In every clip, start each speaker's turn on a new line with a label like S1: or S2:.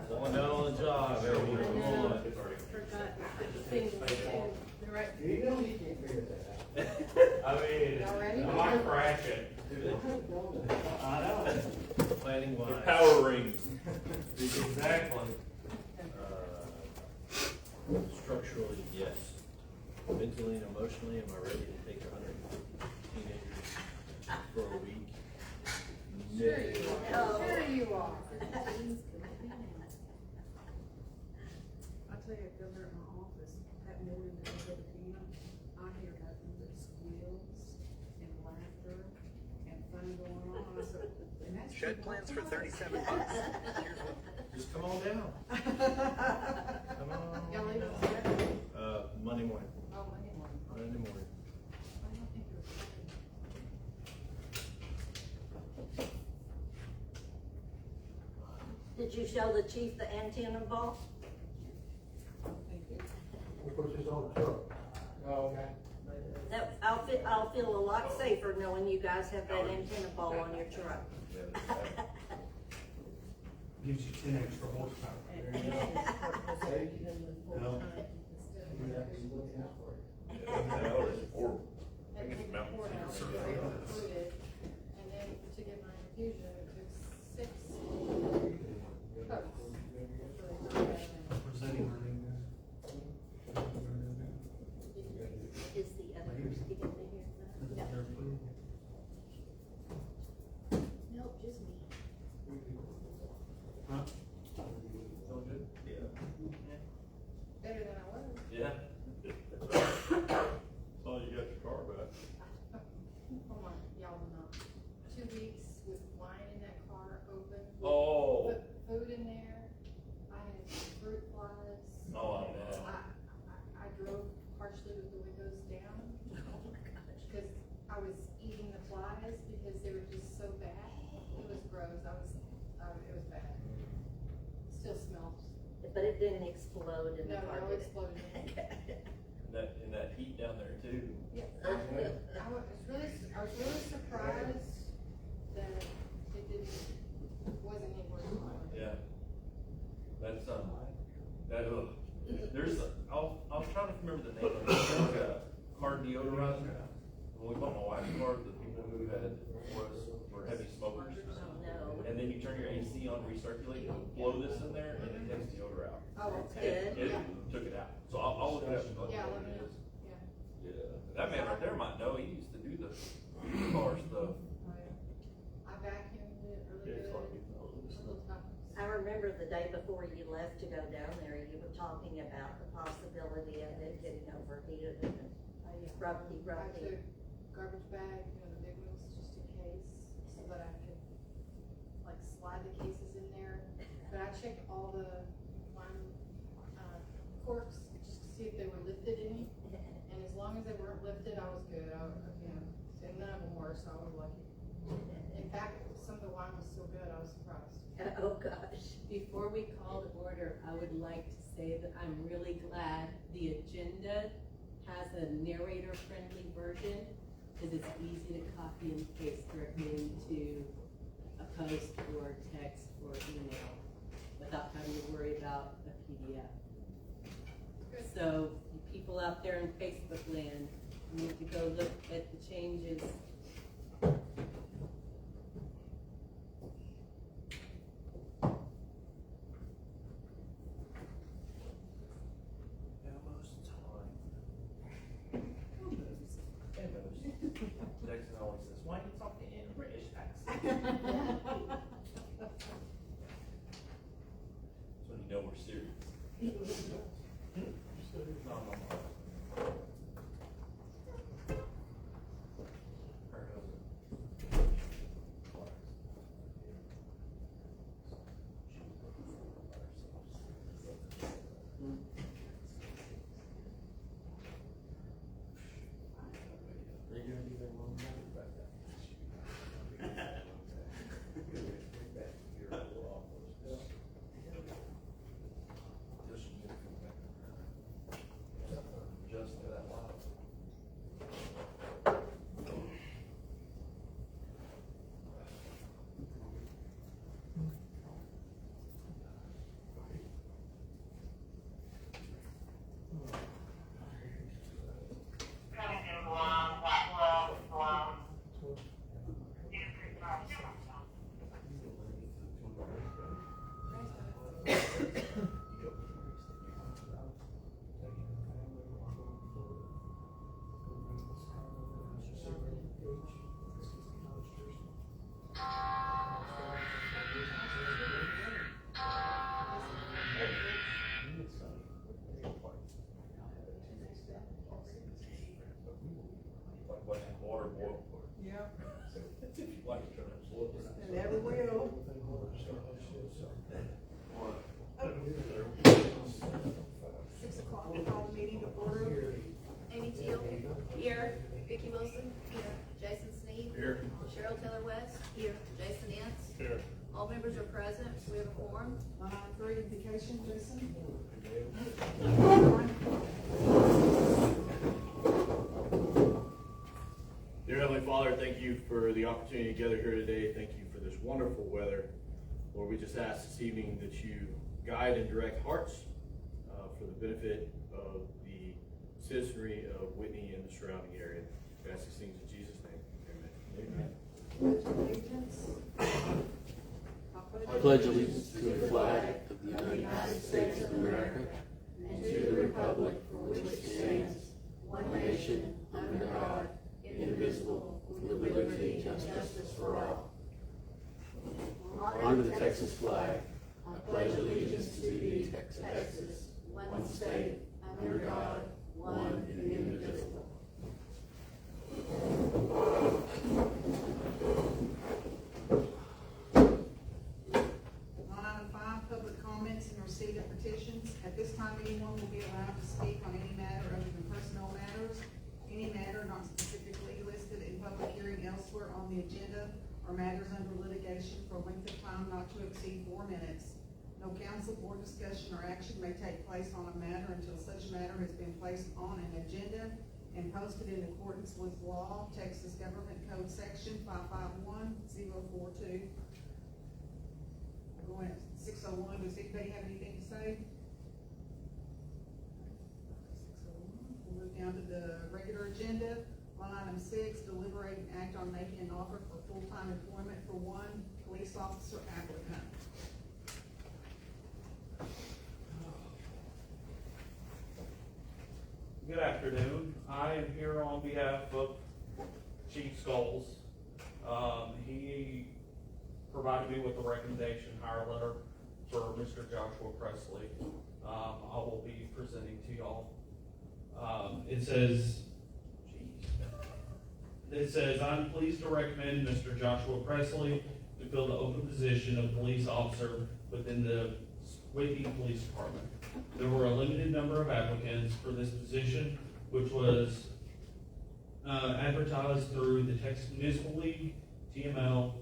S1: Slowing down on the job, everyone, come on.
S2: Forgot things too. Right.
S3: You know you can't figure that out.
S1: I mean,
S2: Y'all ready?
S1: I might crash it.
S3: I know.
S1: Planning
S4: The
S1: wise.
S4: power rings.
S1: Exactly. Structurally, yes. Mentally and emotionally, am I ready to take 150 teenagers for a week?
S2: Sure you are. Sure you are.
S5: I tell you, I go there in my office at noon and I go to PM, I hear nothing but squeals and laughter and fun going on. I said, and that's
S6: Shed
S5: people
S6: plans for
S5: outside.
S6: $37.
S1: Just come on down. Come on.
S2: Y'all leave
S1: down.
S2: it Saturday?
S1: Monday morning.
S2: Oh, Monday morning.
S1: Monday morning.
S2: I don't think it was Saturday.
S7: Did you show the chief the antenna ball?
S3: We'll put this on the truck. Oh, okay.
S7: That, I'll feel a lot safer knowing you guys have that antenna ball on your truck.
S3: Gives you 10 extra horsepower.
S5: And
S3: Thank you.
S5: No.
S3: We're actually looking out for you.
S4: That is horrible. I
S2: And
S4: think
S2: take
S4: it's
S2: the
S4: mountain
S2: cord out,
S4: cancer.
S2: so they included, and then to get my infusion, it took 6 cups.
S3: Presenting running.
S7: Is the other person getting to hear that? Nope, just me.
S3: Huh?
S1: Feeling good? Yeah.
S2: Better than I was.
S1: Yeah.
S4: Oh, you got your car back.
S2: Come on, y'all will not. 2 weeks with wine in that car open.
S4: Oh.
S2: Put food in there. I had fruit flies.
S4: Oh, I know.
S2: I drove partially with the windows down.
S7: Oh my gosh.
S2: Because I was eating the flies because they were just so bad. It was gross. It was bad. Still smells.
S7: But it didn't explode in the
S2: No,
S7: car,
S2: no
S7: did it?
S2: explosion.
S4: In that heat down there too.
S2: Yeah, I was really surprised that it wasn't any worse than mine.
S4: Yeah. That's, there's, I was trying to remember the name of it. There's like a car deodorizer. When we bought my wife's car, the people who had were heavy smokers.
S7: Oh, no.
S4: And then you turn your AC on, recirculate, and blow this in there, and it takes the odor out.
S2: Oh, that's
S7: Good.
S4: It took it out. So I'll look it up and let you
S2: Yeah,
S4: know
S2: let
S4: what
S2: me
S4: it
S2: know.
S4: is.
S2: Yeah.
S4: Yeah. That man right there might know. He used to do the car stuff.
S2: I vacuumed it really
S4: Yeah, it's like,
S2: good. Little times.
S7: I remember the day before you left to go down there, you were talking about the possibility of it getting overheated and rusty.
S2: I took garbage bag, the big ones, just in case, so that I could like slide the cases in there. But I checked all the wine corks just to see if they were lifted any. And as long as they weren't lifted, I was good. And none of them were, so I was lucky. In fact, some of the wine was so good, I was surprised.
S7: Oh, gosh.
S8: Before we call to order, I would like to say that I'm really glad the agenda has a narrator-friendly version, because it's easy to copy and paste directly into a post or text or email without having to worry about a PDF.
S2: Good.
S8: So you people out there in Facebook land need to go look at the changes.
S1: Jackson always says, why you talking in a British accent?
S4: That's when you know we're serious.
S1: No. Her husband. Are you doing anything wrong about that? Just
S5: 6 o'clock, we call the meeting to order.
S2: Amy Teal. Here. Vicki Wilson. Here. Jason Sneed.
S1: Here.
S2: Cheryl Taylor West. Here. Jason Ince.
S1: Here.
S2: All members are present, we have a quorum.
S5: Line item 3, indication, Jason.
S6: Dear Heavenly Father, thank you for the opportunity to gather here today. Thank you for this wonderful weather. Lord, we just ask this evening that you guide and direct hearts for the benefit of the citizenry of Whitney and the surrounding area. We ask these things in Jesus' name. Amen.
S5: Pledge allegiance.
S9: I pledge allegiance to the flag of the United States of America and to the republic for which it stands, one nation, under God, indivisible, with liberty and justice for all. Honor the Texas flag. I pledge allegiance to thee, Texas, one state, under God, one and indivisible.
S5: Line item 5, public comments and receipt of petitions. At this time, anyone will be allowed to speak on any matter other than personnel matters. Any matter not specifically listed in public hearing elsewhere on the agenda or matters under litigation for a length of time not to exceed 4 minutes. No council board discussion or action may take place on a matter until such matter has been placed on an agenda and posted in accordance with law, Texas Government Code Section 551042. Going at 6:01, does anybody have anything to say? 6:01, we'll move down to the regular agenda. Line item 6, deliberate and act on making an offer for full-time employment for one police officer applicant.
S4: Good afternoon. I am here on behalf of Chief Scholes. He provided me with a recommendation hire letter for Mr. Joshua Presley. I will be presenting to y'all. It says, I'm pleased to recommend Mr. Joshua Presley to fill the open position of police officer within the Whitney Police Department. There were a limited number of applicants for this position, which was advertised through the Texas Municipal League, TML,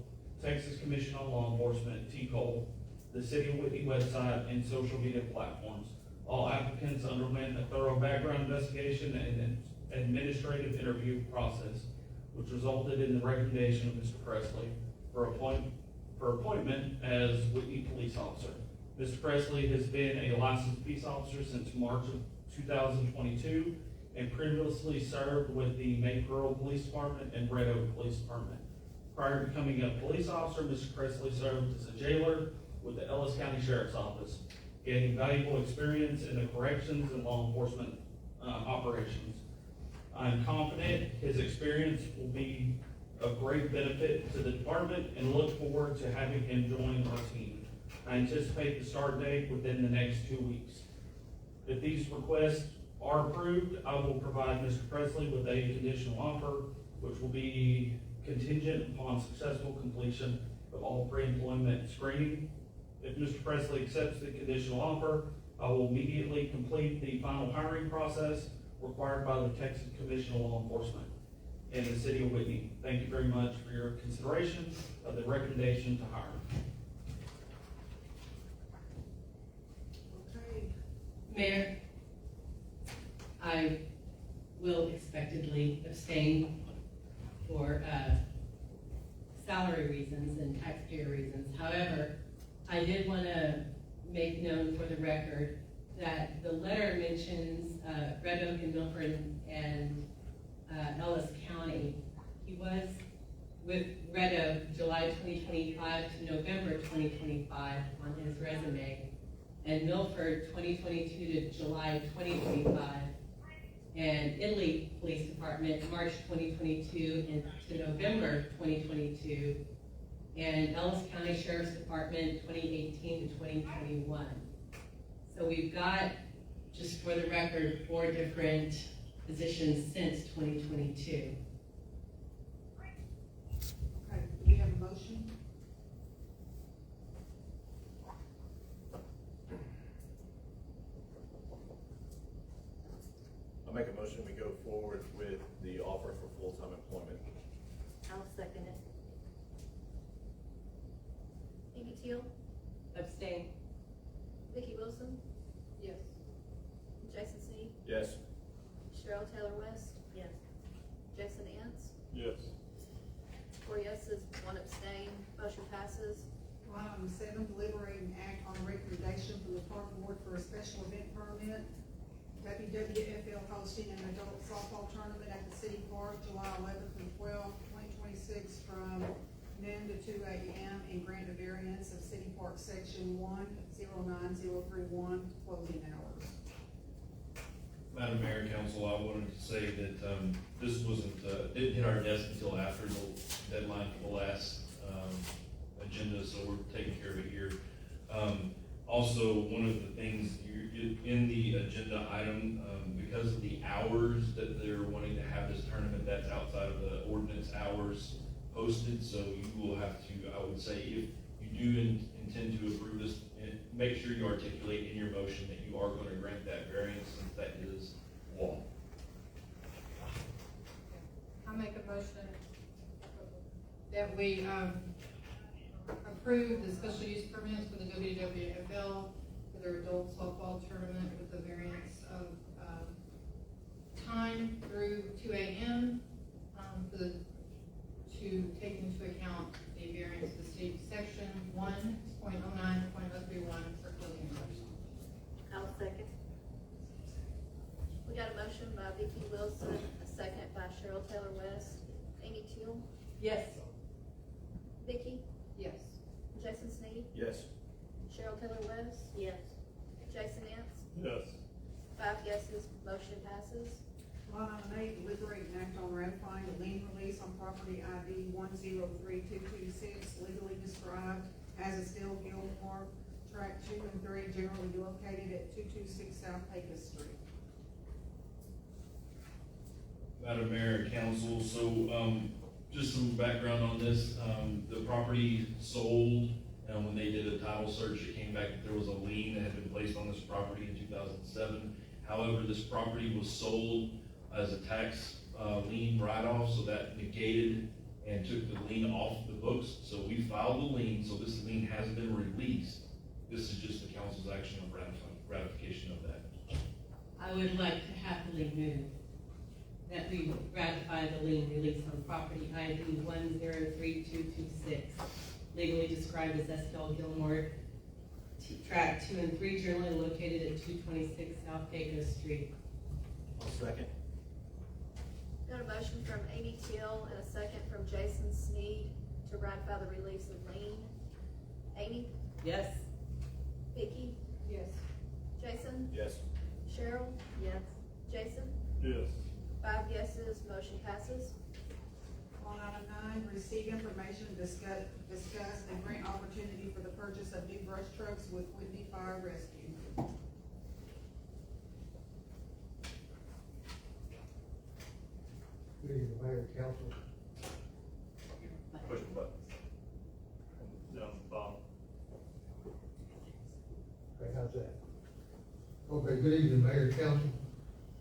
S4: Texas Commission on Law Enforcement, TCOL, the City of Whitney website, and social media platforms. All applicants underwent a thorough background investigation and an administrative interview process, which resulted in the recommendation of Mr. Presley for appointment as Whitney Police Officer. Mr. Presley has been a licensed peace officer since March of 2022 and previously served with the Maypearl Police Department and Red Oak Police Department. Prior to becoming a police officer, Mr. Presley served as a jailer with the Ellis County Sheriff's Office, gaining valuable experience in the corrections and law enforcement operations. I'm confident his experience will be of great benefit to the department and look forward to having him join our team. I anticipate the start date within the next 2 weeks. If these requests are approved, I will provide Mr. Presley with a conditional offer, which will be contingent upon successful completion of all pre-employment screening. If Mr. Presley accepts the conditional offer, I will immediately complete the final hiring process required by the Texas Commission on Law Enforcement in the City of Whitney. Thank you very much for your consideration of the recommendation to hire.
S5: Okay,
S8: Mayor, I will expectedly abstain for salary reasons and taxpayer reasons. However, I did want to make known for the record that the letter mentions Red Oak and Milford and Ellis County. He was with Red Oak July 2025 to November 2025 on his resume, and Milford 2022 to July 2025, and Italy Police Department March 2022 and to November 2022, and Ellis County Sheriff's Department 2018 to 2021. So we've got, just for the record, 4 different positions since 2022.
S5: okay, do we have a motion?
S6: motion, we go forward with the offer for full-time employment.
S7: I'll second it.
S10: Amy Teal,
S8: Abstain.
S10: Vicky Wilson,
S2: Yes.
S10: Jason Sneed,
S6: Yes.
S10: Cheryl Taylor West,
S7: Yes.
S10: Jason Ants,
S6: Yes.
S10: 4 yeses, 1 abstain, motion passes.
S5: Line item 7, deliberate and act on a recommendation from the park board for a special event permit. WWFL hosting an adult softball tournament at the city park, July 11th and 12th, 2026, from noon to 2 a.m. and grant a variance of city park section 109031, closing hours.
S4: Madam Mayor and Council, I wanted to say that, this didn't hit our desk until after the deadline for the last, agenda, so we're taking care of it here. Also, one of the things, in the agenda item, because of the hours that they're wanting to have this tournament, that's outside of the ordinance hours posted, so you will have to, I would say, if you do intend to approve this, make sure you articulate in your motion that you are gonna grant that variance, since that is law.
S2: I make a motion that we, approve the special use permits for the WWFL for their adult softball tournament with the variance of, time through 2 a.m. To take into account the variance of the state section 1.09.031 for closing hours.
S7: I'll second.
S10: We got a motion by Vicky Wilson, a second by Cheryl Taylor West. Amy Teal,
S8: Yes.
S10: Vicky,
S2: Yes.
S10: Jason Sneed,
S6: Yes.
S10: Cheryl Taylor West,
S7: Yes.
S10: Jason Ants,
S6: Yes.
S10: 5 yeses, motion passes.
S5: Line item 8, deliberate and act on ratifying the lien release on property ID 103226, legally described as a Still Gilmore, tract 2 and 3, generally located at 226 South Pecos Street.
S4: Madam Mayor and Council, so, just some background on this, the property sold, and when they did a title search, it came back that there was a lien that had been placed on this property in 2007. However, this property was sold as a tax, lien write-off, so that negated and took the lien off the books. So we filed the lien, so this lien has been released. This is just the council's action of ratification of that.
S8: I would like to happily move that we ratify the lien release on property ID 103226, legally described as Estelle Gilmore, tract 2 and 3, generally located at 226 South Pecos Street.
S6: I'll second.
S10: Got a motion from Amy Teal and a second from Jason Sneed to ratify the release of lien. Amy,
S8: Yes.
S10: Vicky,
S2: Yes.
S10: Jason,
S6: Yes.
S10: Cheryl,
S7: Yes.
S10: Jason,
S6: Yes.
S10: 5 yeses, motion passes.
S5: Line item 9, receive information, discuss and grant opportunity for the purchase of new brush trucks with Whitney Fire Rescue.
S3: Good evening, Mayor and Council.
S6: Push the button. Down the bottom.
S3: Okay, how's that? Okay, good evening, Mayor and Council.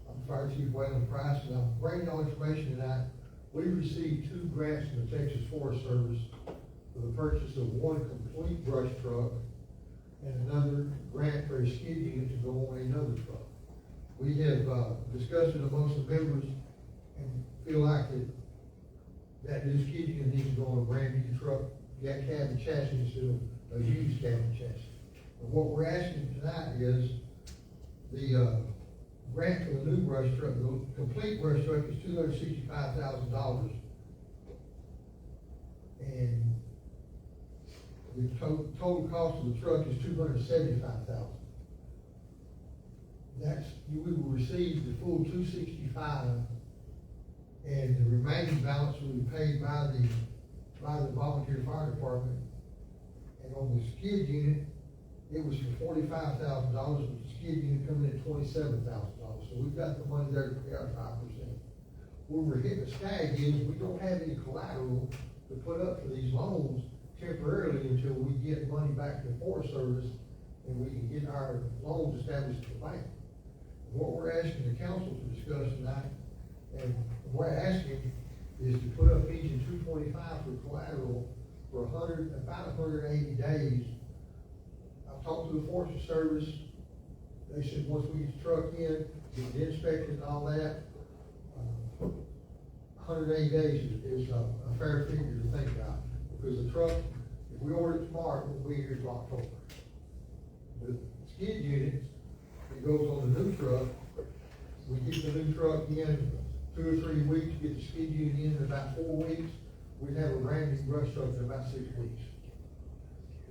S3: I'm Fire Chief Waylon Price, and I'm bringing y'all information tonight. We received 2 grants from the Texas Forest Service for the purchase of 1 complete brush truck and another grant for a skid unit to go on another truck. We have, discussed it amongst the members and feel like that new skid unit needs to go on a brand new truck, that cabin chassis instead of a used cabin chassis. And what we're asking tonight is the, grant for the new brush truck, the complete brush truck is $265,000. And the total cost of the truck is $275,000. We will receive the full $265,000, and the remaining balance will be paid by the volunteer fire department. And on the skid unit, it was for $45,000, with the skid unit coming in at $27,000. So we've got the money there to pay our 5%. Where we're hitting a snag is we don't have any collateral to put up for these loans temporarily until we get money back to the Forest Service and we can get our loans established at the bank. What we're asking the council to discuss tonight, and what we're asking is to put up engine 225 for collateral for about 180 days. I've talked to the Forestry Service. They said once we get the truck in, get it inspected and all that, 180 days is a fair figure to think about. Because the truck, if we order it tomorrow, it won't be here till October. The skid unit, it goes on the new truck. We get the new truck in 2 or 3 weeks, get the skid unit in about 4 weeks. We'd have a brand new brush truck in about 6 weeks.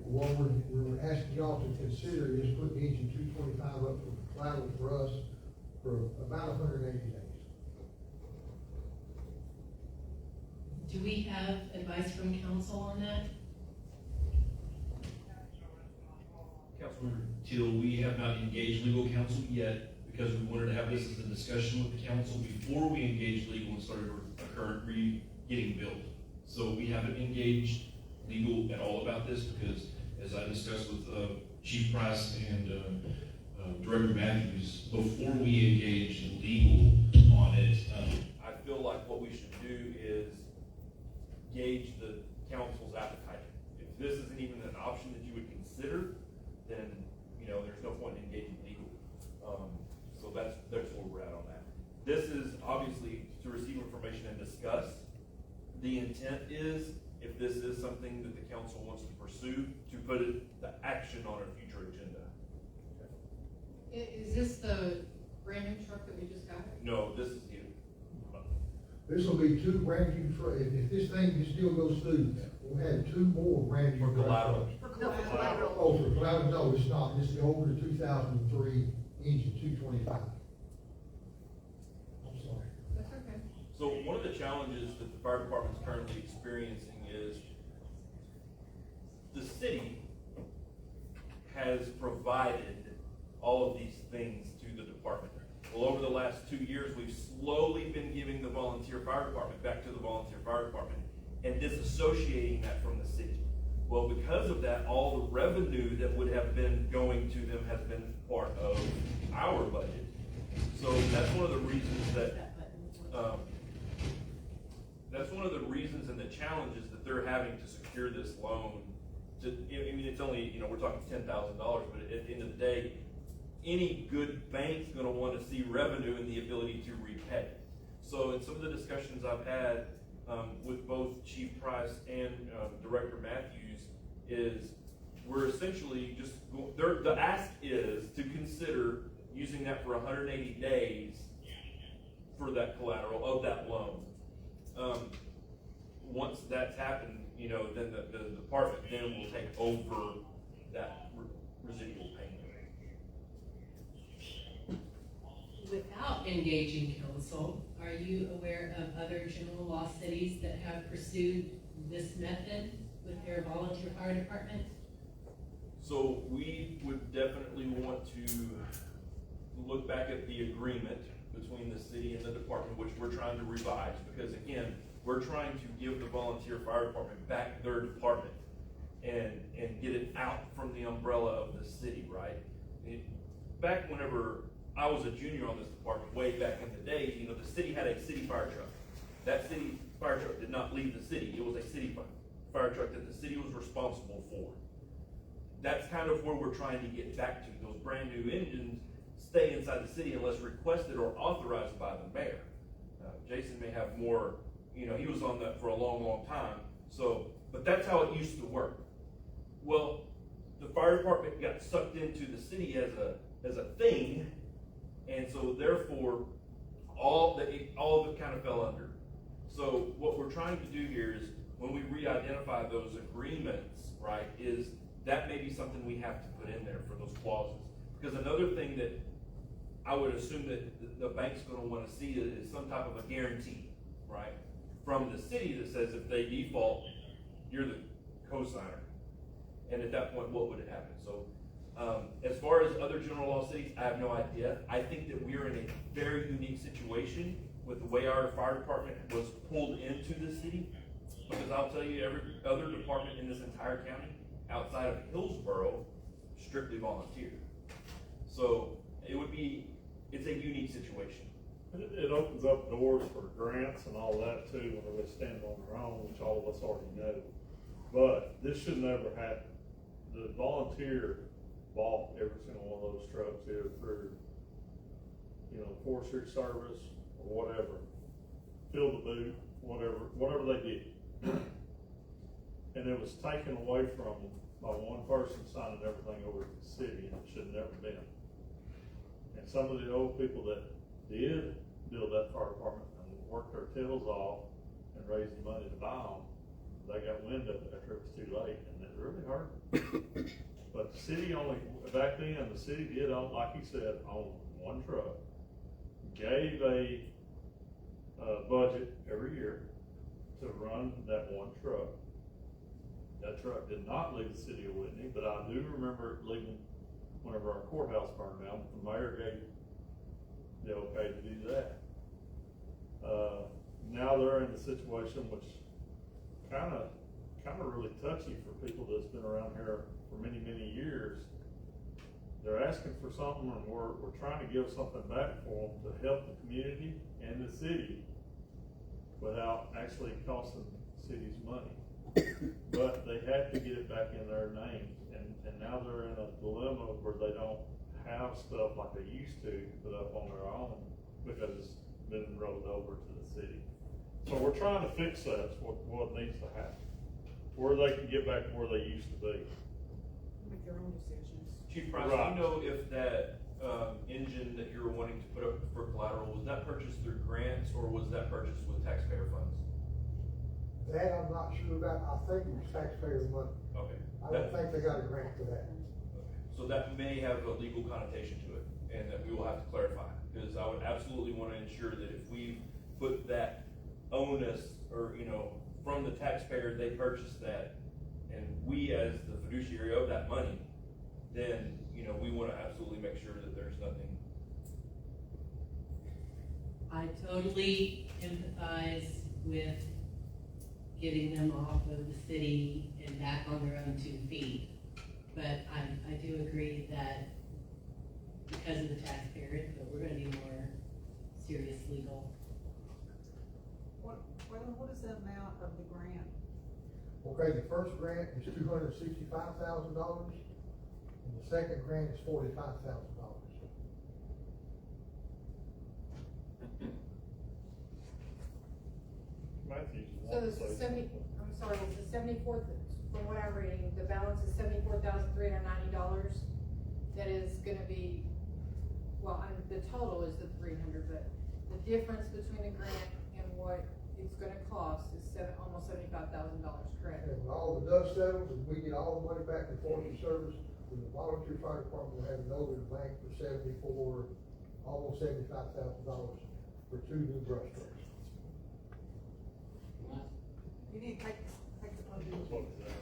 S3: What we're asking y'all to consider is putting engine 225 up for collateral for us for about 180 days.
S8: Do we have advice from council on that?
S11: Councilmember Teal, we have not engaged legal counsel yet because we wanted to have this as a discussion with the council before we engaged legal and started getting built. So we haven't engaged legal at all about this because, as I discussed with Chief Price and Director Matthews, before we engage legal on it,
S6: I feel like what we should do is gauge the council's appetite. If this isn't even an option that you would consider, then, there's no point in engaging legal. So that's where we're at on that. This is obviously to receive information and discuss. The intent is, if this is something that the council wants to pursue, to put the action on a future agenda.
S2: Is this the brand new truck that we just got?
S6: No, this is you.
S3: This will be 2 brand new trucks. If this thing still goes through, we'll have 2 more brand new
S6: For collateral.
S3: trucks.
S2: No, for collateral.
S3: Oh, for collateral, no, it's not. It's the older 2003 engine 225. I'm sorry.
S2: That's okay.
S6: So one of the challenges that the fire department is currently experiencing is the city has provided all of these things to the department. Well, over the last 2 years, we've slowly been giving the volunteer fire department back to the volunteer fire department and disassociating that from the city. Well, because of that, all the revenue that would have been going to them has been part of our budget. So that's one of the reasons that, that's one of the reasons and the challenges that they're having to secure this loan. It's only, we're talking $10,000, but at the end of the day, any good bank's gonna want to see revenue and the ability to repay. So in some of the discussions I've had with both Chief Price and Director Matthews is we're essentially just, the ask is to consider using that for 180 days for that collateral of that loan. Once that's happened, then the department then will take over that residual payment.
S8: Without engaging council, are you aware of other general law cities that have pursued this method with their volunteer fire department?
S6: So we would definitely want to look back at the agreement between the city and the department, which we're trying to revise, because again, we're trying to give the volunteer fire department back their department and get it out from the umbrella of the city, right? Back whenever I was a junior on this department, way back in the day, the city had a city fire truck. That city fire truck did not leave the city. It was a city fire truck that the city was responsible for. That's kind of where we're trying to get back to. Those brand new engines stay inside the city unless requested or authorized by the mayor. Jason may have more, he was on that for a long, long time. So, but that's how it used to work. Well, the fire department got sucked into the city as a thing, and so therefore all of it kind of fell under. So what we're trying to do here is when we re-identify those agreements, right, is that may be something we have to put in there for those clauses. Because another thing that I would assume that the bank's going to want to see is some type of a guarantee, right, from the city that says if they default, you're the co-signer. And at that point, what would happen? So as far as other general law cities, I have no idea. I think that we are in a very unique situation with the way our fire department was pulled into the city. Because I'll tell you, every other department in this entire county, outside of Hillsborough, strictly volunteer. So it would be
S4: it's a unique situation.
S12: It opens up doors for grants and all that too, when they stand on their own, which all of us already know. But this should never happen. The volunteer bought every single one of those trucks either through, forestry service or whatever. Filled the boot, whatever they did. And it was taken away from them by one person signing everything over to the city, and it should have never been. And some of the old people that did build that fire department and worked their tails off and raised the money to buy them, they got wind of it after it was too late, and it really hurt. But the city back then, the city did own, like he said, own one truck, gave a budget every year to run that one truck. That truck did not leave the city of Whitney, but I do remember it leaving whenever our courthouse burned down. The mayor gave the okay to do that. Now they're in a situation which kind of really touchy for people that's been around here for many, many years. They're asking for something, and we're trying to give something back for them to help the community and the city without actually costing cities money. But they have to get it back in their names, and now they're in a dilemma where they don't have stuff like they used to put up on their own because it's been rolled over to the city. So we're trying to fix that, what needs to happen, where they can get back to where they used to be.
S5: Make their own decisions.
S11: Chief Price,
S12: Right.
S11: do you know if that, engine that you were wanting to put up for collateral, was that purchased through grants or was that purchased with taxpayer funds?
S3: That I'm not sure about. I think it was taxpayer money.
S11: Okay.
S3: I don't think they got a grant for that.
S11: So that may have a legal connotation to it, and that we will have to clarify, because I would absolutely want to ensure that if we put that onus, or, from the taxpayer, they purchased that, and we as the fiduciary owe that money, then, we want to absolutely make sure that there's nothing.
S8: I totally empathize with getting them off of the city and back on their own 2 feet. But I do agree that because of the taxpayer input, we're gonna need more serious legal.
S5: What is the amount of the grant?
S3: Okay, the first grant is $265,000, and the second grant is $45,000.
S12: Matthews.
S2: So this is I'm sorry, it's the 74th, from what I'm reading, the balance is $74,390. That is gonna be, the total is the 300, but the difference between the grant and what it's gonna cost is almost $75,000, correct?
S3: And when all the dust settles, and we get all the money back to forestry service, then the volunteer fire department will have it over to the bank for almost $75,000 for 2 new brush trucks.
S5: You need to take the podium.
S12: What is that?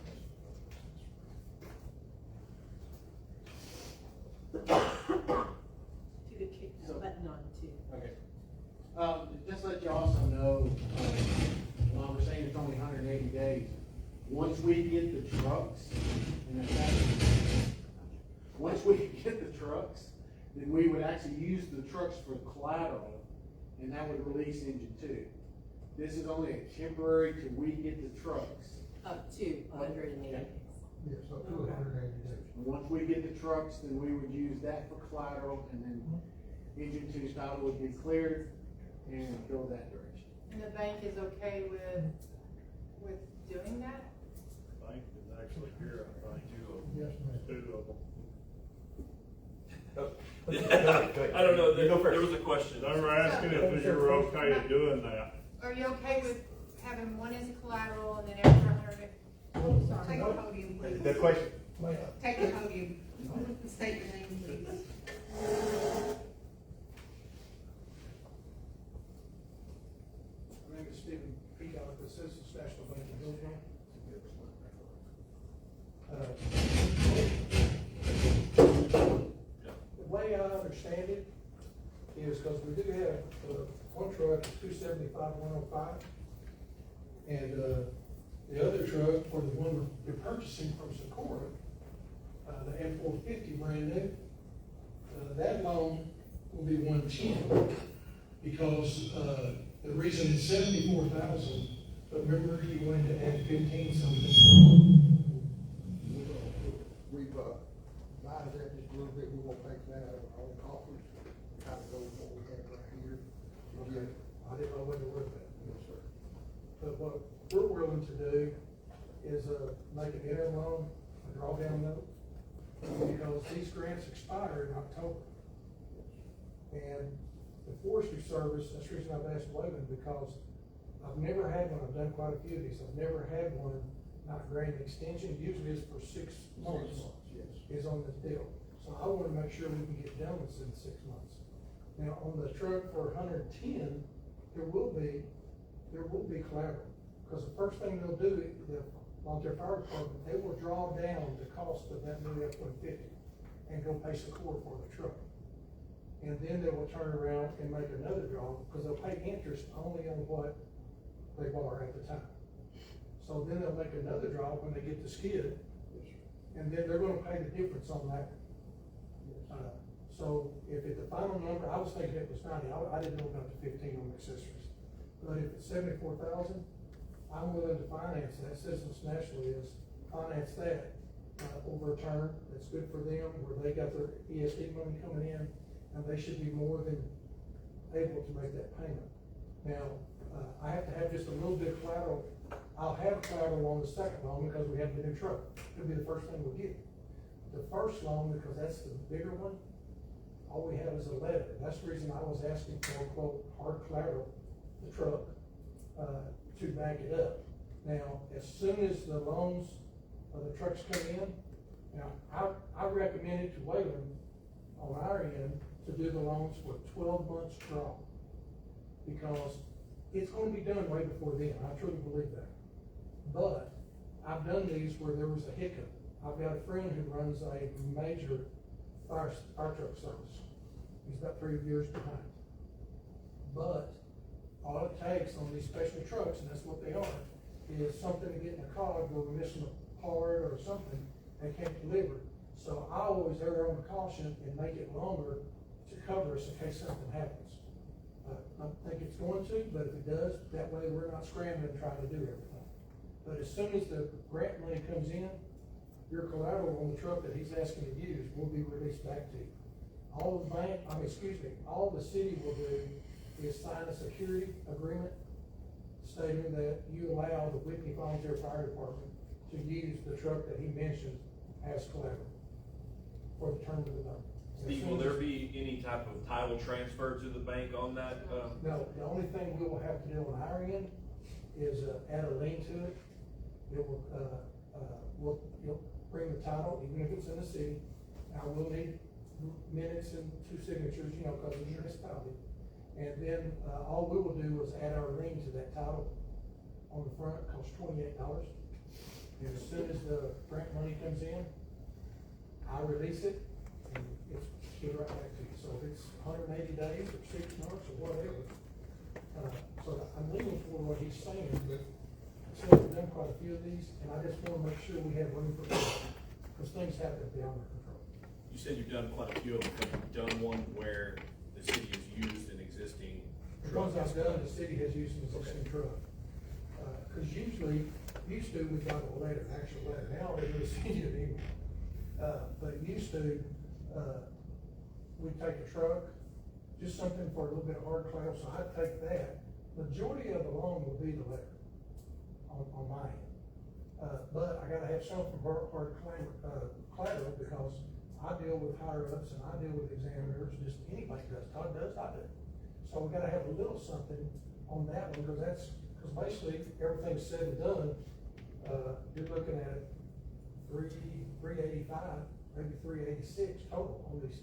S8: To kick that button on too.
S13: Okay. Just to let you also know, while we're saying it's only 180 days, once we get the trucks, then we would actually use the trucks for collateral, and that would release engine 2. This is only a temporary till we get the trucks.
S8: Up to 180 days.
S3: Yes, up to 180 days.
S13: Once we get the trucks, then we would use that for collateral, and then engine 2's title would be cleared and go that direction.
S2: And the bank is okay with doing that?
S12: Bank is actually here, I think.
S3: Yes, ma'am.
S12: 2 of them.
S4: I don't know, there was a question.
S12: They were asking if you were okay at doing that.
S2: Are you okay with having one as a collateral and then after 100? Oh, sorry.
S5: Take the podium, please.
S9: The question.
S5: Take the podium. State your name, please.
S14: My name is Stephen Peacock, the Citizens National Bank of Hillsborough. The way I understand it is because we do have one truck, 275-105, and the other truck, or the one we're purchasing from Socorro, the F-450 brand new, that loan will be 110. Because, the reason it's 74,000, but remember you wanted to add 15 something.
S3: We've, divided that just a little bit, we won't take that out of our own coffers, kind of go with what we have right here.
S14: Okay. I didn't know when to work that.
S3: Yes, sir.
S14: But what we're willing to do is, make an interim loan, a drawdown note, because these grants expire in October. And the forestry service, that's the reason I've asked Waylon, because I've never had one, I've done quite a few of these, I've never had one not grant extension, usually it's for 6 months.
S3: Yes.
S14: Is on this deal. So I wanna make sure we can get done within 6 months. Now, on the truck for 110, there will be collateral, because the first thing they'll do, the volunteer fire department, they will draw down the cost of that new F-150 and go pay support for the truck. And then they will turn around and make another draw, because they'll pay interest only on what they borrow at the time. So then they'll make another draw when they get the skid, and then they're gonna pay the difference on that. So if at the final number, I was thinking it was 90, I didn't know about the 15 on accessories. But if it's 74,000, I'm willing to finance that. Citizens National is, finance that, over a term, that's good for them, where they got their ESD money coming in, and they should be more than able to make that payment. Now, I have to have just a little bit of collateral. I'll have collateral on the second loan because we have the new truck. It'll be the first thing we'll get. The first loan, because that's the bigger one, all we have is a letter. That's the reason I was asking for, quote, hard collateral, the truck, to back it up. Now, as soon as the loans, the trucks come in, now, I recommended to Waylon on our end to do the loans for 12 months draw. Because it's gonna be done way before then, I truly believe that. But I've done these where there was a hiccup. I've got a friend who runs a major fire truck service. He's about 3 years behind. But all it takes on these special trucks, and that's what they are, is something to get in the cog, or we're missing a part or something, they can't deliver. So I always err on the caution and make it longer to cover us in case something happens. I don't think it's going to, but if it does, that way we're not scrambling trying to do everything. But as soon as the grant money comes in, your collateral on the truck that he's asking to use will be released back to you. All the city will do is sign a security agreement stating that you allow the Whitney Volunteer Fire Department to use the truck that he mentioned as collateral for the term of the note.
S11: Steve, will there be any type of title transfer to the bank on that?
S14: No, the only thing we will have to do on our end is, add a lien to it. It will, you'll bring the title, even if it's in the city. Now, we'll need minutes and 2 signatures, cause it's a municipality. And then, all we will do is add our lien to that title on the front, it costs $28. And as soon as the grant money comes in, I release it, and it's give right back to you. So if it's 180 days or 6 months or whatever, so I'm leaning for what he's saying, but I've done quite a few of these, and I just wanna make sure we have room for this, because things happen beyond our control.
S6: You said you've done quite a few of them, have you done one where the city has used an existing
S14: The
S6: truck?
S14: ones I've done, the city has used an existing truck. Cause usually, used to, we got a letter, an actual letter, now they just send you an email. But used to, we'd take a truck, just something for a little bit of hard collateral, so I'd take that. Majority of the loan will be the letter on my end. But I gotta have some from hard collateral, because I deal with higher ups and I deal with examiners, just anybody does, Todd does, I do. So we gotta have a little something on that one, because basically, everything's said and done, you're looking at 385, maybe 386 total on these.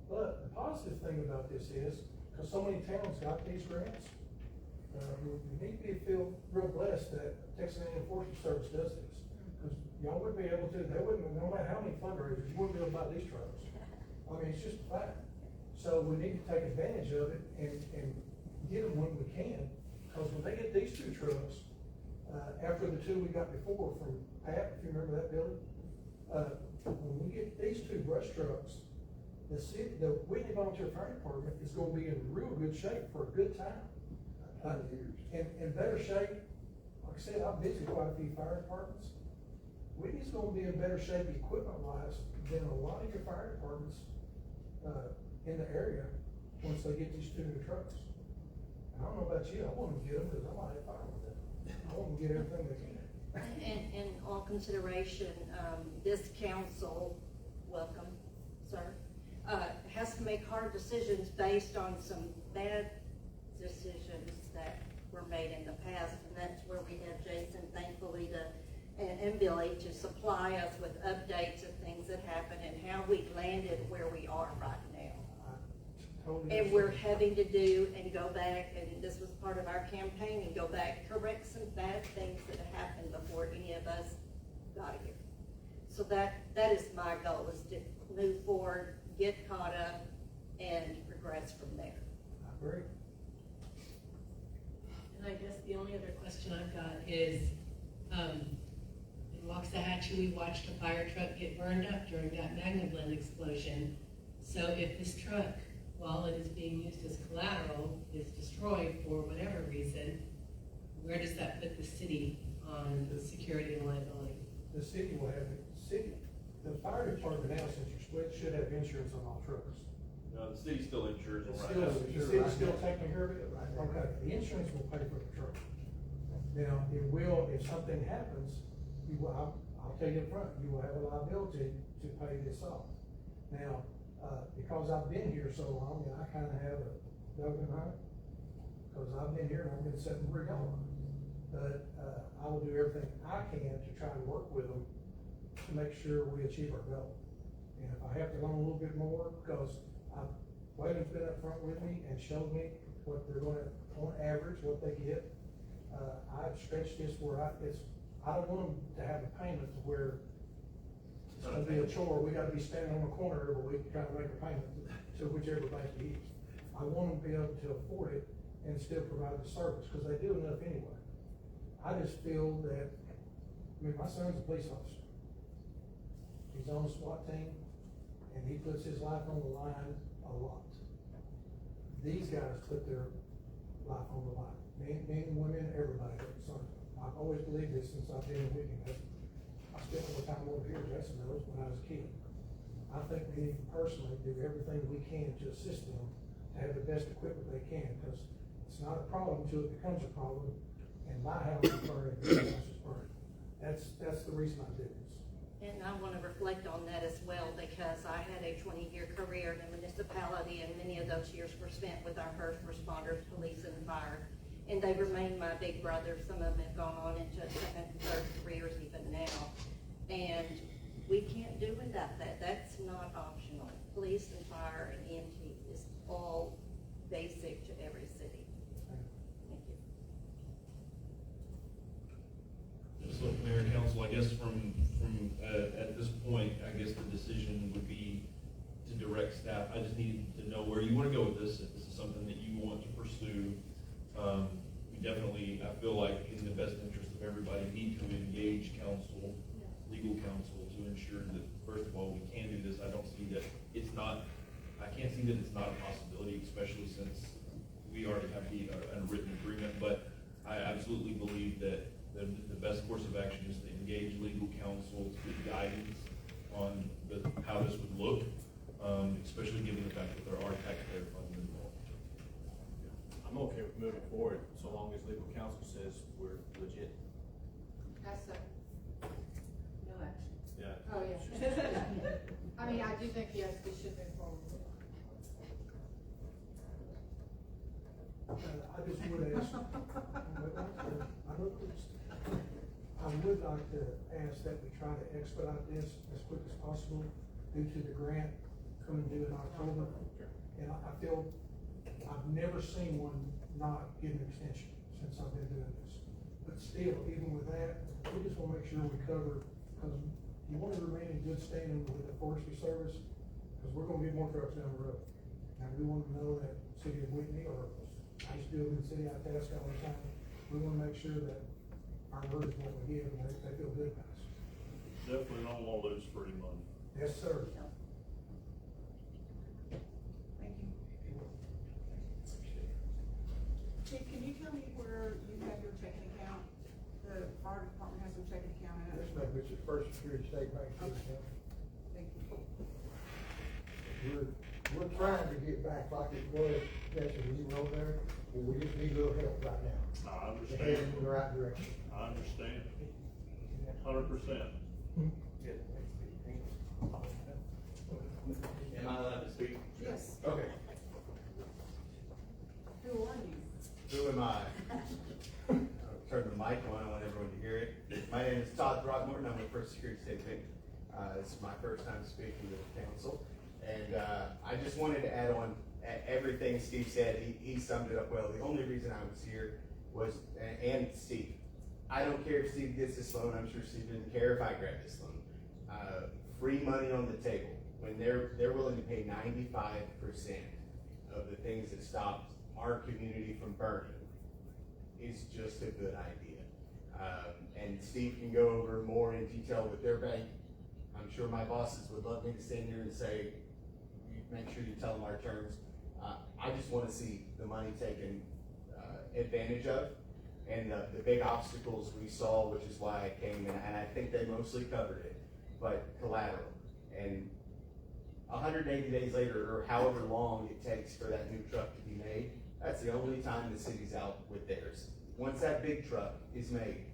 S14: But the positive thing about this is, because so many towns got these grants, we need to feel real blessed that Texas A&M Forestry Service does this. Because y'all wouldn't be able to, no matter how many fundraisers, you wouldn't be able to buy these trucks. I mean, it's just a fact. So we need to take advantage of it and get them when we can. Because when they get these 2 trucks, after the 2 we got before from Pat, if you remember that, Billy, when we get these 2 brush trucks, the Whitney Volunteer Fire Department is gonna be in real good shape for a good time. In better shape, like I said, I've visited quite a few fire departments. Whitney's gonna be in better shape equipment wise than a lot of your fire departments, in the area, once they get these 2 new trucks. I don't know about you, I want them to get them, cause I might have fire with them. I want them to get everything they can.
S7: And all consideration, this council, welcome, sir, has to make hard decisions based on some bad decisions that were made in the past, and that's where we have Jason, thankfully, and Billy to supply us with updates of things that happened and how we landed where we are right now.
S14: Totally
S7: And we're having to do and go back, and this was part of our campaign, and go back, correct some bad things that happened before any of us got here. So that is my goal, is to move forward, get caught up, and progress from there.
S14: I agree.
S8: And I guess the only other question I've got is, in Waxahachie, we watched a fire truck get burned up during that Magna Blend explosion. So if this truck, while it is being used as collateral, is destroyed for whatever reason, where does that put the city on the security and liability?
S14: The city will have, the fire department now, since you're split, should have insurance on all trucks.
S11: No, the city still insures them
S14: It's
S11: right
S14: still,
S11: now.
S14: the city's still taking care of it? Okay, the insurance will pay for the truck. Now, it will, if something happens, you will, I'll tell you up front, you will have a liability to pay this off. Now, because I've been here so long, I kinda have a dog in the hunt, because I've been here and I've been setting where y'all are. But, I will do everything I can to try to work with them to make sure we achieve our goal. And if I have to learn a little bit more, because Wayland's been up front with me and showed me what they're gonna, on average, what they get. I've stretched this where I don't want them to have a payment to where it's gonna be a chore, we gotta be standing on the corner every week trying to make a payment to whichever bank you use. I want them to be able to afford it and still provide the service, because they do enough anyway. I just feel that, my son's a police officer. He's on the SWAT team, and he puts his life on the line a lot. These guys put their life on the line. Men and women, everybody are concerned. I've always believed this since I've been in Whitney. I spent more time over here, Jason knows, when I was a kid. I think we need to personally do everything we can to assist them to have the best equipment they can, because it's not a problem until it becomes a problem, and my house is burning, your house is burning. That's the reason I do this.
S7: And I want to reflect on that as well, because I had a 20-year career in the municipality, and many of those years were spent with our first responders, police and fire. And they remain my big brother. Some of them have gone on into second and third careers even now. And we can't do without that. That's not optional. Police and fire and EMT is all basic to every city. Thank you.
S11: So, Mayor and Council, I guess from at this point, I guess the decision would be to direct staff. I just need to know where you want to go with this, if this is something that you want to pursue. We definitely, I feel like in the best interest of everybody, need to engage counsel, legal counsel, to ensure that, first of all, we can do this. I don't see that it's not, I can't see that it's not a possibility, especially since we already have the unwritten agreement, but I absolutely believe that the best course of action is to engage legal counsel to get guidance on how this would look, especially given the fact that there are taxpayer funds involved.
S1: I'm okay with moving forward, so long as legal counsel says we're legit.
S2: That's so.
S8: No action.
S1: Yeah.
S2: Oh, yeah. I mean, I do think, yes, we should move forward.
S14: I just would ask, I would like to ask that we try to expedite this as quick as possible due to the grant coming due in October. And I feel, I've never seen one not get an extension since I've been doing this. But still, even with that, we just wanna make sure we cover, because you wanna remain in good standing with the forestry service, because we're gonna get more trucks down the road. And we wanna know that City of Whitney, or I used to do it in the city, I task all the time, we wanna make sure that our word is what we give, and they feel good about us.
S12: Definitely don't want to lose free money.
S14: Yes, sir.
S5: me where you have your checking account? The fire department has their checking account at?
S3: This may be the First Security State Bank.
S5: Thank you.
S3: We're trying to get back like it was, yes, when you were over there, but we just need a little help right now.
S12: I
S3: To head
S12: understand,
S3: in the right direction.
S12: I understand, 100%.
S15: Am I allowed to speak?
S5: Yes.
S15: Okay.
S5: Who are you?
S15: Who am I? I'll turn the mic on, I want everyone to hear it. My name is Todd Throckmorton, I'm with First Security State Bank. This is my first time speaking to the council. And I just wanted to add on everything Steve said. He summed it up well. The only reason I was here was, and Steve, I don't care if Steve gets this loan. I'm sure Steve didn't care if I grabbed this loan. Free money on the table. When they're willing to pay 95% of the things that stopped our community from burning is just a good idea. And Steve can go over more in detail with their bank. I'm sure my bosses would love me to stand here and say, make sure you tell them our terms. I just want to see the money taken advantage of. And the big obstacles we saw, which is why I came, and I think they mostly covered it, but collateral. And 180 days later, or however long it takes for that new truck to be made, that's the only time the city's out with theirs. Once that big truck is made,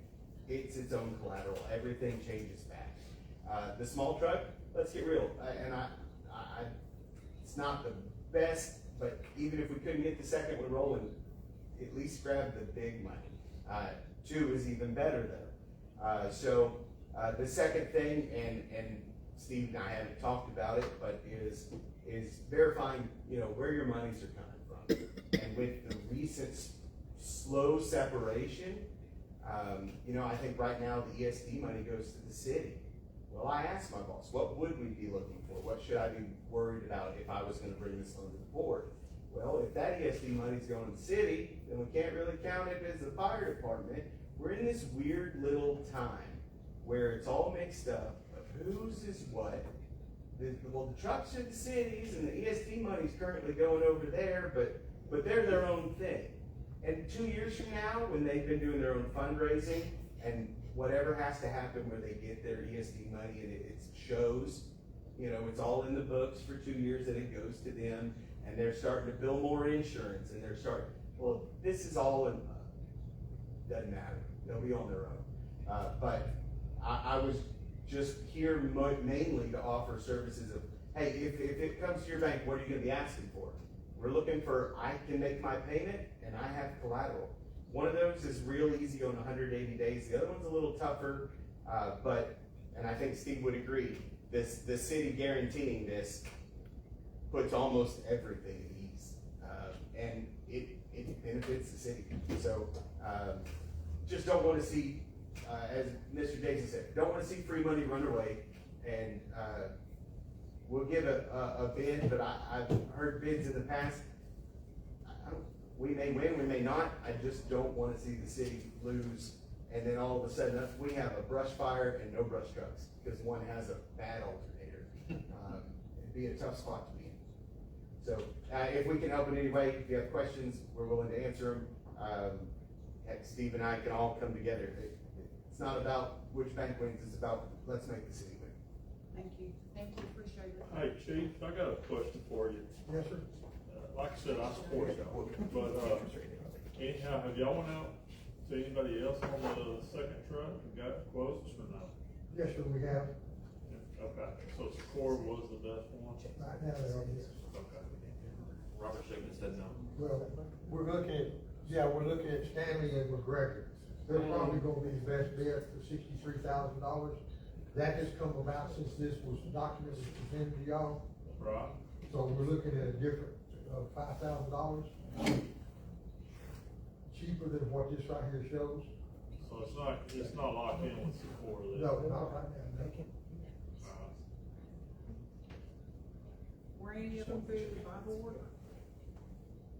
S15: it's its own collateral. Everything changes back. The small truck, let's get real, it's not the best, but even if we couldn't get the second one rolling, at least grab the big money. 2 is even better though. So the second thing, and Steve and I haven't talked about it, but is verifying, where your monies are coming from. And with the recent slow separation, I think right now the ESD money goes to the city. Well, I asked my boss, what would we be looking for? What should I be worried about if I was going to bring this loan to the board? Well, if that ESD money's going to the city, then we can't really count it as the fire department. We're in this weird little time where it's all mixed up. Whose is what? The trucks are the cities, and the ESD money's currently going over there, but they're their own thing. And 2 years from now, when they've been doing their own fundraising, and whatever has to happen where they get their ESD money, and it shows, it's all in the books for 2 years, and it goes to them, and they're starting to bill more insurance, and well, this is all doesn't matter. They'll be on their own. But I was just here mainly to offer services of, hey, if it comes to your bank, what are you gonna be asking for? We're looking for, I can make my payment and I have collateral. One of those is real easy on 180 days. The other one's a little tougher, and I think Steve would agree, the city guaranteeing this puts almost everything at ease. And it benefits the city. So just don't want to see, as Mr. Jason said, don't want to see free money run away. And we'll give a bid, but I've heard bids in the past. We may win, we may not. I just don't want to see the city lose. And then all of a sudden, we have a brush fire and no brush trucks because one has a bad alternator. It'd be a tough spot to be in. So if we can help in any way, if you have questions, we're willing to answer them. Heck, Steve and I can all come together. It's not about which bank wins, it's about let's make the city win.
S5: Thank you, appreciate it.
S12: Hey, Chief, I got a question for you.
S3: Yes, sir.
S12: Like I said, I support y'all, but, anyhow, have y'all went out to anybody else on the second truck and got quotes or no?
S3: Yes, sir, we have.
S12: Okay, so Secor was the best one?
S3: Right now, they are, yes.
S12: Okay.
S11: Robert Shakeman said no.
S3: Well, we're looking at Stanley and McGregor. They're probably gonna be the best bid for $63,000. That has come about since this was documented and presented to y'all.
S12: Right.
S3: So we're looking at a difference of $5,000. Cheaper than what this right here shows.
S12: So it's not locked in with Secor then?
S3: No, not right now, no.
S5: Were any of them through the Bible order?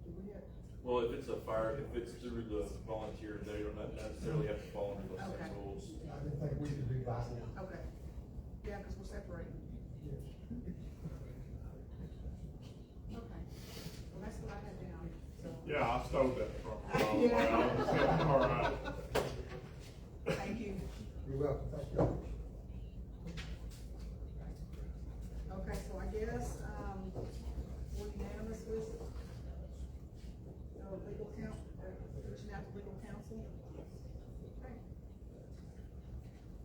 S5: Do we have?
S11: Well, if it's a fire, if it's through the volunteer, they don't necessarily have to follow under those same rules.
S3: I didn't think we could do by now.
S5: Okay, yeah, cause we're separating.
S3: Yes.
S5: Okay, well, that's what I had down, so.
S12: Yeah, I stole that from. All right.
S5: Thank you.
S3: You're welcome, thank you.
S5: Okay, so I guess, we're unanimous with, legal counsel, reaching out to legal counsel. Okay.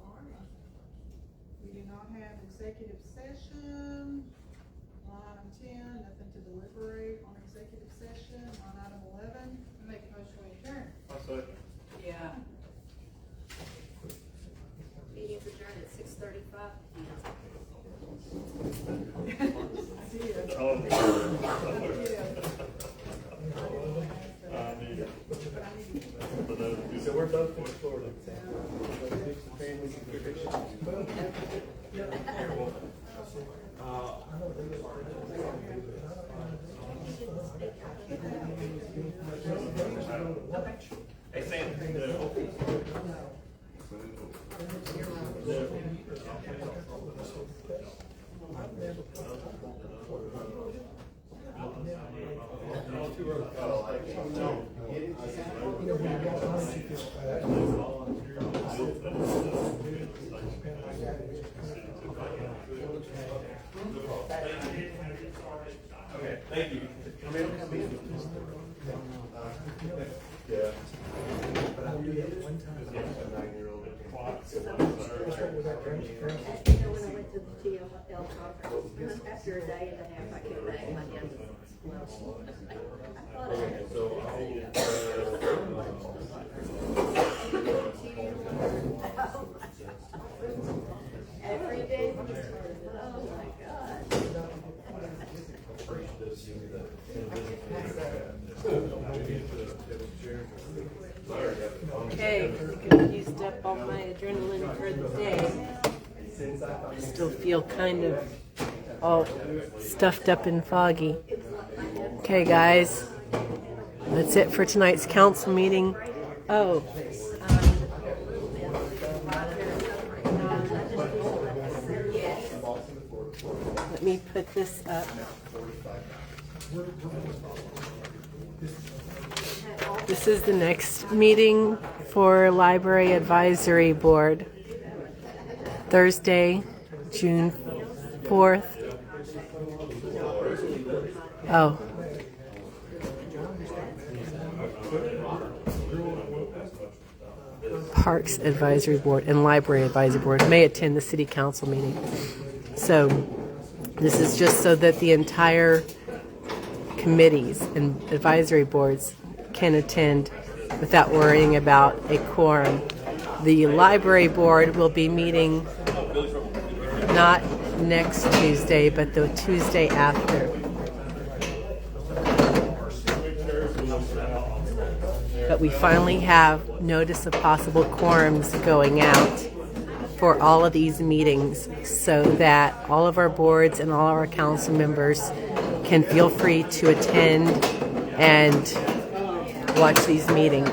S5: All right. We do not have executive session. Line item 10, nothing to deliberate on executive session. Line item 11.
S2: Make a motion to adjourn.
S12: I say.
S8: Yeah.
S10: Meeting's adjourned at 6:35.
S12: Oh.
S1: So we're both in Florida.
S4: Hey, Sam.
S12: Okay, thank you.
S1: Yeah.
S12: But I'll do it one time. A 9-year-old.
S7: You know, when I went to the TLL conference, after a day and a half, I came back, my dad was slow. I thought I had.
S1: So
S7: Every day. Oh, my God.
S8: Okay, I used up all my adrenaline for the day. I still feel kind of all stuffed up and foggy. Okay, guys, that's it for tonight's council meeting. Oh, let me put this up. This is the next meeting for Library Advisory Board. Thursday, June 4th. Oh. Parks Advisory Board and Library Advisory Board may attend the City Council meeting. So this is just so that the entire committees and advisory boards can attend without worrying about a quorum. The library board will be meeting not next Tuesday, but the Tuesday after. But we finally have notice of possible quorums going out for all of these meetings so that all of our boards and all of our council members can feel free to attend and watch these meetings.